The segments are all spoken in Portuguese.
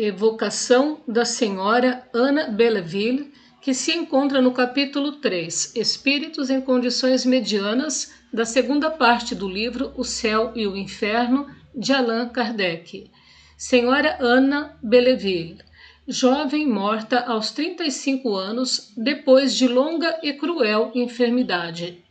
Evocação da Senhora Anna Belleville, que se encontra no capítulo 3, Espíritos em Condições Medianas, da segunda parte do livro O Céu e o Inferno, de Allan Kardec. Senhora Anna Belleville, jovem morta aos 35 anos, depois de longa e cruel enfermidade.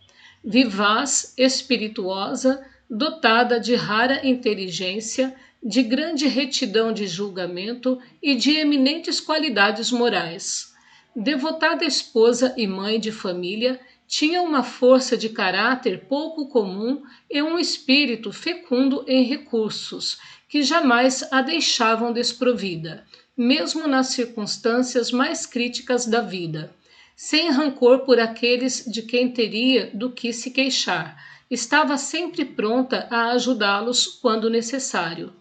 Vivaz, espirituosa, dotada de rara inteligência, de grande retidão de julgamento e de eminentes qualidades morais. Devotada esposa e mãe de família, tinha uma força de caráter pouco comum e um espírito fecundo em recursos, que jamais a deixavam desprovida, mesmo nas circunstâncias mais críticas da vida. Sem rancor por aqueles de quem teria do que se queixar, estava sempre pronta a ajudá-los quando necessário.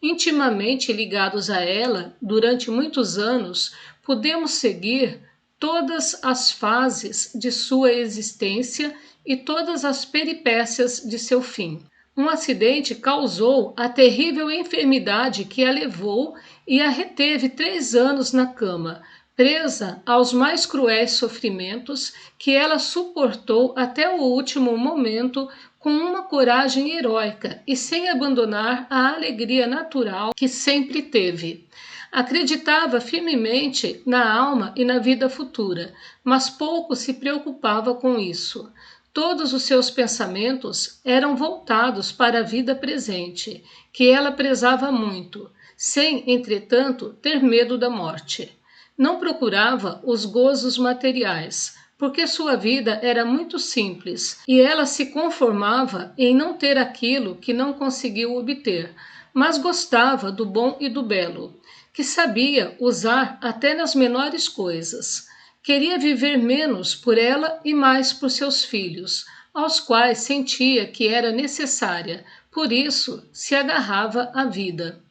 Intimamente ligados a ela, durante muitos anos, podemos seguir todas as fases de sua existência e todas as peripécias de seu fim. Um acidente causou a terrível enfermidade que a levou e a reteve 3 anos na cama, presa aos mais cruéis sofrimentos, que ela suportou até o último momento com uma coragem heróica e sem abandonar a alegria natural que sempre teve. Acreditava firmemente na alma e na vida futura, mas pouco se preocupava com isso. Todos os seus pensamentos eram voltados para a vida presente, que ela prezava muito, sem, entretanto, ter medo da morte. Não procurava os gozos materiais, porque sua vida era muito simples e ela se conformava em não ter aquilo que não conseguiu obter, mas gostava do bom e do belo, que sabia usar até nas menores coisas. Queria viver menos por ela e mais por seus filhos, aos quais sentia que era necessária, por isso se agarrava à vida.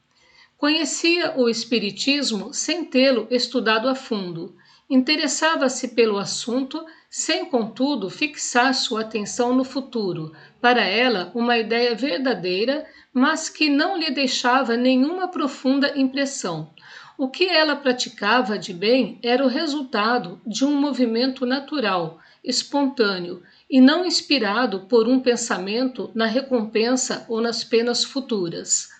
Conhecia o Espiritismo sem tê-lo estudado a fundo. Interessava-se pelo assunto, sem, contudo, fixar sua atenção no futuro, para ela uma ideia verdadeira, mas que não lhe deixava nenhuma profunda impressão. O que ela praticava de bem era o resultado de um movimento natural, espontâneo, e não inspirado por um pensamento na recompensa ou nas penas futuras.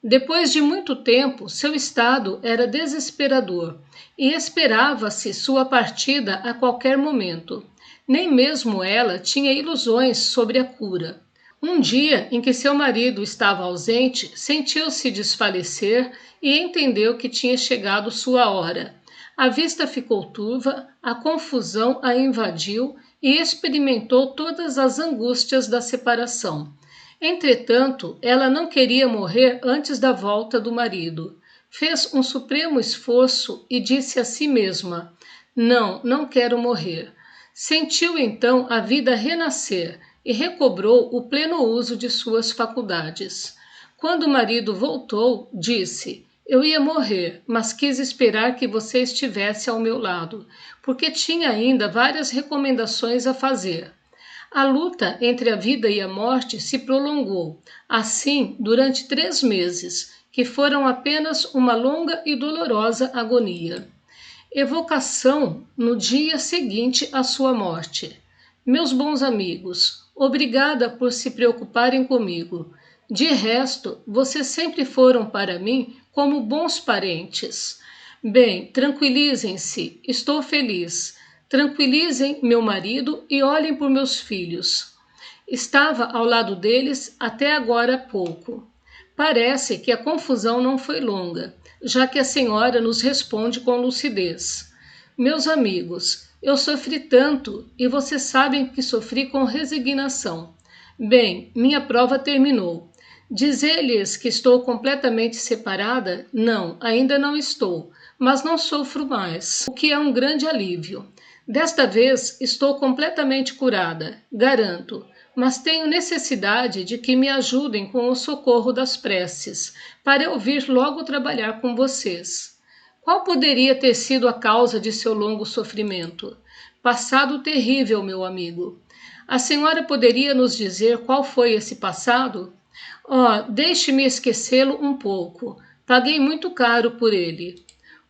Depois de muito tempo, seu estado era desesperador e esperava-se sua partida a qualquer momento. Nem mesmo ela tinha ilusões sobre a cura. Um dia em que seu marido estava ausente, sentiu-se desfalecer e entendeu que tinha chegado sua hora. A vista ficou turva, a confusão a invadiu e experimentou todas as angústias da separação. Entretanto, ela não queria morrer antes da volta do marido. Fez um supremo esforço e disse a si mesma: não quero morrer. Sentiu então a vida renascer e recobrou o pleno uso de suas faculdades. Quando o marido voltou, disse: eu ia morrer, mas quis esperar que você estivesse ao meu lado, porque tinha ainda várias recomendações a fazer. A luta entre a vida e a morte se prolongou, assim, durante 3 meses, que foram apenas uma longa e dolorosa agonia. Evocação no dia seguinte à sua morte. Meus bons amigos, obrigada por se preocuparem comigo. De resto, vocês sempre foram para mim como bons parentes. Bem, tranquilizem-se, estou feliz. Tranquilizem meu marido e olhem por meus filhos. Estava ao lado deles até agora há pouco. Parece que a confusão não foi longa, já que a senhora nos responde com lucidez. Meus amigos, eu sofri tanto e vocês sabem que sofri com resignação. Bem, minha prova terminou. Dizer-lhes que estou completamente separada? Não, ainda não estou, mas não sofro mais, o que é um grande alívio. Desta vez estou completamente curada, garanto, mas tenho necessidade de que me ajudem com o socorro das preces, para eu vir logo trabalhar com vocês. Qual poderia ter sido a causa de seu longo sofrimento? Passado terrível, meu amigo. A senhora poderia nos dizer qual foi esse passado? Oh, deixe-me esquecê-lo um pouco, Paguei muito caro por ele.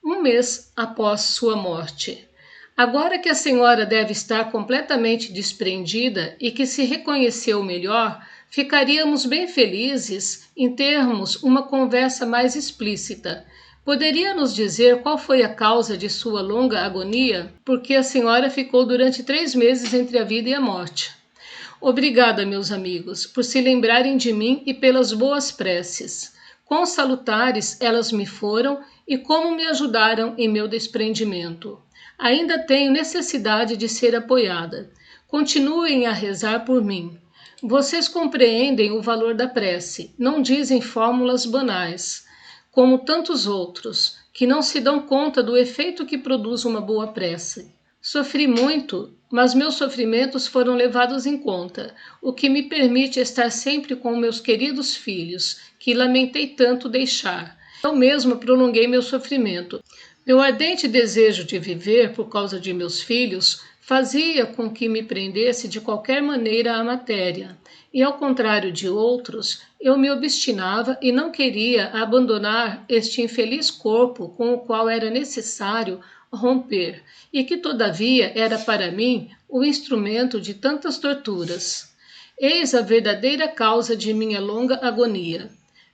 Um mês após sua morte. Agora que a senhora deve estar completamente desprendida e que se reconheceu melhor, ficaríamos bem felizes em termos uma conversa mais explícita. Poderia nos dizer qual foi a causa de sua longa agonia? Porque a senhora ficou durante 3 meses entre a vida e a morte. Obrigada, meus amigos, por se lembrarem de mim e pelas boas preces. Quão salutares elas me foram e como me ajudaram em meu desprendimento. Ainda tenho necessidade de ser apoiada. Continuem a rezar por mim. Vocês compreendem o valor da prece, não dizem fórmulas banais, como tantos outros, que não se dão conta do efeito que produz uma boa prece. Sofri muito, mas meus sofrimentos foram levados em conta, o que me permite estar sempre com meus queridos filhos, que lamentei tanto deixar. Eu mesma prolonguei meu sofrimento. Meu ardente desejo de viver por causa de meus filhos fazia com que me prendesse de qualquer maneira à matéria, e ao contrário de outros, eu me obstinava e não queria abandonar este infeliz corpo com o qual era necessário romper, e que todavia era para mim o instrumento de tantas torturas. Eis a verdadeira causa de minha longa agonia.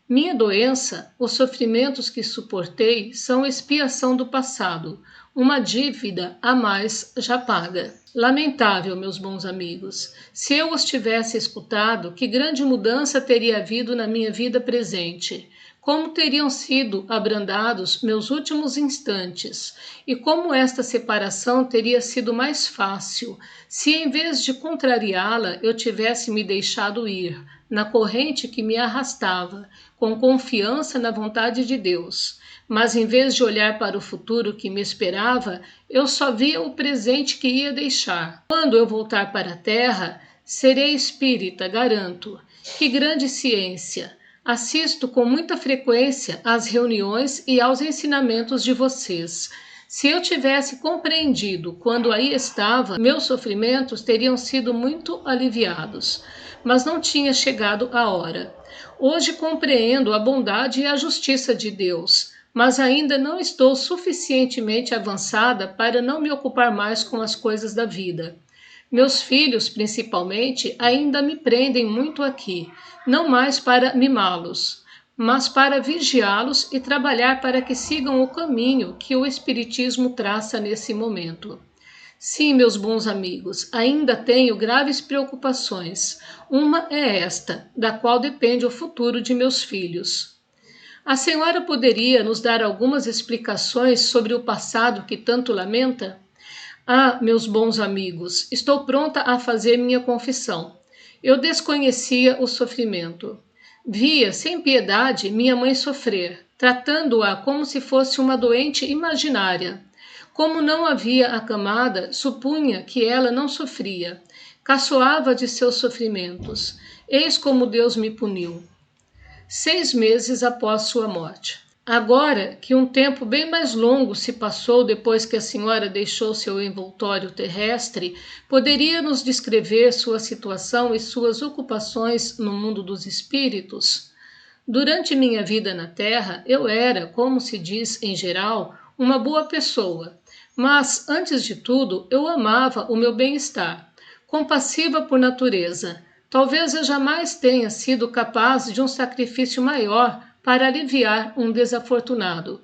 Minha doença, os sofrimentos que suportei são expiação do passado, uma dívida a mais já paga. Lamentável, meus bons amigos. Se eu os tivesse escutado, que grande mudança teria havido na minha vida presente. Como teriam sido abrandados meus últimos instantes, e como esta separação teria sido mais fácil, se em vez de contrariá-la eu tivesse me deixado ir, na corrente que me arrastava, com confiança na vontade de Deus. Mas em vez de olhar para o futuro que me esperava, eu só via o presente que ia deixar. Quando eu voltar para a terra, serei espírita, garanto. Que grande ciência! Assisto com muita frequência às reuniões e aos ensinamentos de vocês. Se eu tivesse compreendido quando aí estava, meus sofrimentos teriam sido muito aliviados. Mas não tinha chegado a hora. Hoje compreendo a bondade e a justiça de Deus, mas ainda não estou suficientemente avançada para não me ocupar mais com as coisas da vida. Meus filhos, principalmente, ainda me prendem muito aqui, não mais para mimá-los, mas para vigiá-los e trabalhar para que sigam o caminho que o Espiritismo traça nesse momento. Sim, meus bons amigos, ainda tenho graves preocupações. Uma é esta, da qual depende o futuro de meus filhos. A senhora poderia nos dar algumas explicações sobre o passado que tanto lamenta? Ah, meus bons amigos, estou pronta a fazer minha confissão. Eu desconhecia o sofrimento. Via, sem piedade, minha mãe sofrer, tratando-a como se fosse uma doente imaginária. Como não havia acamada, supunha que ela não sofria. Caçoava de seus sofrimentos. Eis como Deus me puniu. 6 meses após sua morte. Agora que um tempo bem mais longo se passou depois que a senhora deixou seu envoltório terrestre, poderia nos descrever sua situação e suas ocupações no mundo dos espíritos? Durante minha vida na Terra, eu era, como se diz em geral, uma boa pessoa, mas, antes de tudo, eu amava o meu bem-estar, compassiva por natureza. Talvez eu jamais tenha sido capaz de um sacrifício maior para aliviar um desafortunado.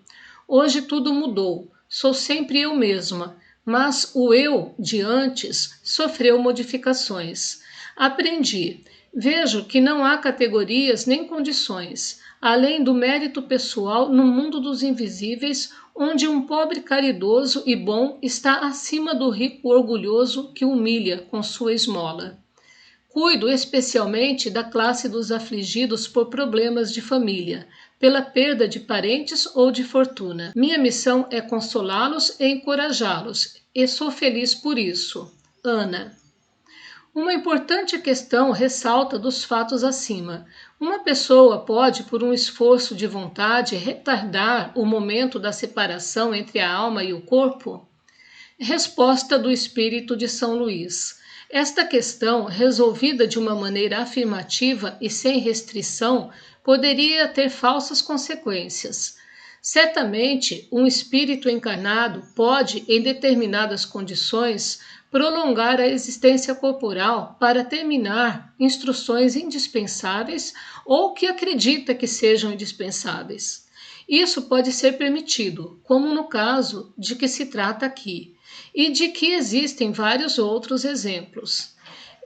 Hoje tudo mudou, sou sempre eu mesma, mas o eu de antes sofreu modificações. Aprendi, vejo que não há categorias nem condições, além do mérito pessoal no mundo dos invisíveis, onde um pobre caridoso e bom está acima do rico orgulhoso que humilha com sua esmola. Cuido especialmente da classe dos afligidos por problemas de família, pela perda de parentes ou de fortuna. Minha missão é consolá-los e encorajá-los, e sou feliz por isso. Ana. Uma importante questão ressalta dos fatos acima. Uma pessoa pode, por um esforço de vontade, retardar o momento da separação entre a alma e o corpo? Resposta do Espírito de São Luís. Esta questão, resolvida de uma maneira afirmativa e sem restrição, poderia ter falsas consequências. Certamente, um espírito encarnado pode, em determinadas condições, prolongar a existência corporal para terminar instruções indispensáveis ou que acredita que sejam indispensáveis. Isso pode ser permitido, como no caso de que se trata aqui, e de que existem vários outros exemplos.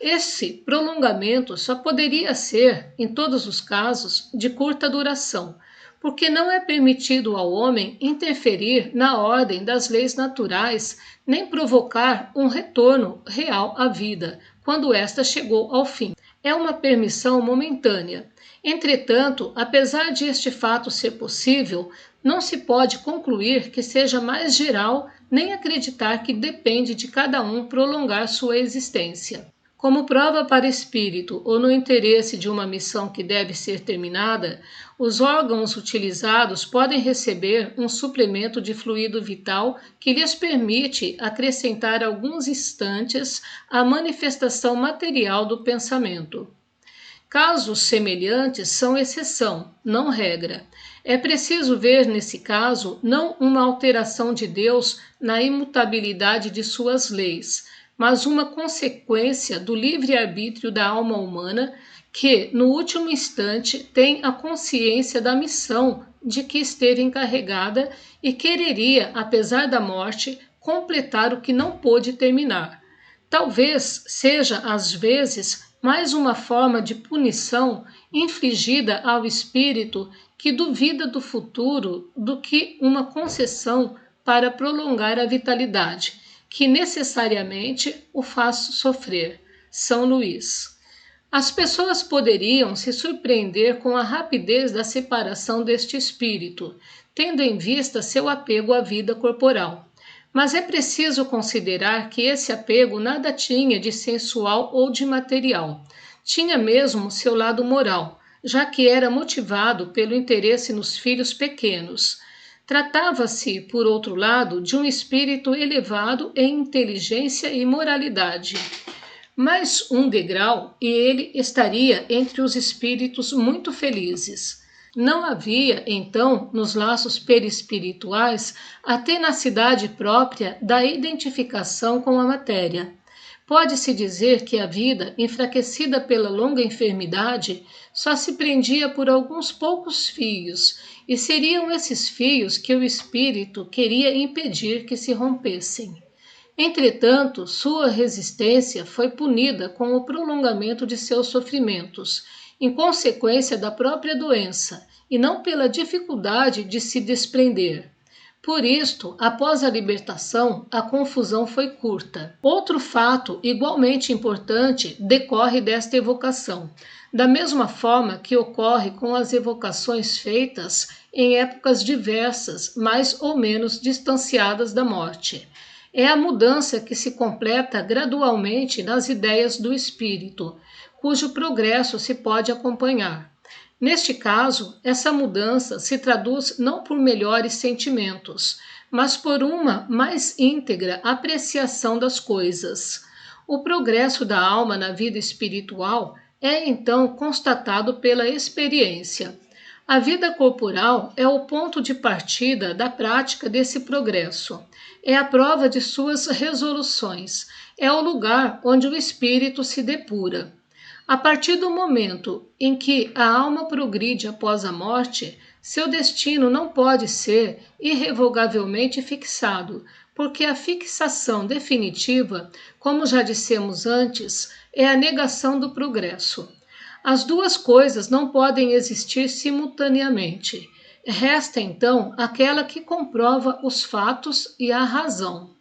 Esse prolongamento só poderia ser, em todos os casos, de curta duração, porque não é permitido ao homem interferir na ordem das leis naturais, nem provocar um retorno real à vida, quando esta chegou ao fim. É uma permissão momentânea. Entretanto, apesar de este fato ser possível, não se pode concluir que seja mais geral, nem acreditar que depende de cada um prolongar sua existência. Como prova para espírito ou no interesse de uma missão que deve ser terminada, os órgãos utilizados podem receber um suplemento de fluido vital que lhes permite acrescentar alguns instantes à manifestação material do pensamento. Casos semelhantes são exceção, não regra. É preciso ver nesse caso não uma alteração de Deus na imutabilidade de suas leis, mas uma consequência do livre-arbítrio da alma humana que, no último instante, tem a consciência da missão de que esteve encarregada e quereria, apesar da morte, completar o que não pôde terminar. Talvez seja, às vezes, mais uma forma de punição infligida ao espírito que duvida do futuro do que uma concessão para prolongar a vitalidade, que necessariamente o faz sofrer. São Luís. As pessoas poderiam se surpreender com a rapidez da separação deste espírito, tendo em vista seu apego à vida corporal. Mas é preciso considerar que esse apego nada tinha de sensual ou de material. Tinha mesmo seu lado moral, já que era motivado pelo interesse nos filhos pequenos. Tratava-se, por outro lado, de um espírito elevado em inteligência e moralidade. Mais um degrau e ele estaria entre os espíritos muito felizes. Não havia, então, nos laços perispirituais, a tenacidade própria da identificação com a matéria. Pode-se dizer que a vida, enfraquecida pela longa enfermidade, só se prendia por alguns poucos fios, e seriam esses fios que o espírito queria impedir que se rompessem. Entretanto, sua resistência foi punida com o prolongamento de seus sofrimentos, em consequência da própria doença, e não pela dificuldade de se desprender. Por isto, após a libertação, a confusão foi curta. Outro fato igualmente importante decorre desta evocação, da mesma forma que ocorre com as evocações feitas em épocas diversas, mais ou menos distanciadas da morte. É a mudança que se completa gradualmente nas ideias do espírito, cujo progresso se pode acompanhar. Neste caso, essa mudança se traduz não por melhores sentimentos, mas por uma mais íntegra apreciação das coisas. O progresso da alma na vida espiritual é então constatado pela experiência. A vida corporal é o ponto de partida da prática desse progresso. É a prova de suas resoluções. É o lugar onde o espírito se depura. A partir do momento em que a alma progride após a morte, seu destino não pode ser irrevogavelmente fixado, porque a fixação definitiva, como já dissemos antes, é a negação do progresso. As duas coisas não podem existir simultaneamente. Resta então aquela que comprova os fatos e a razão.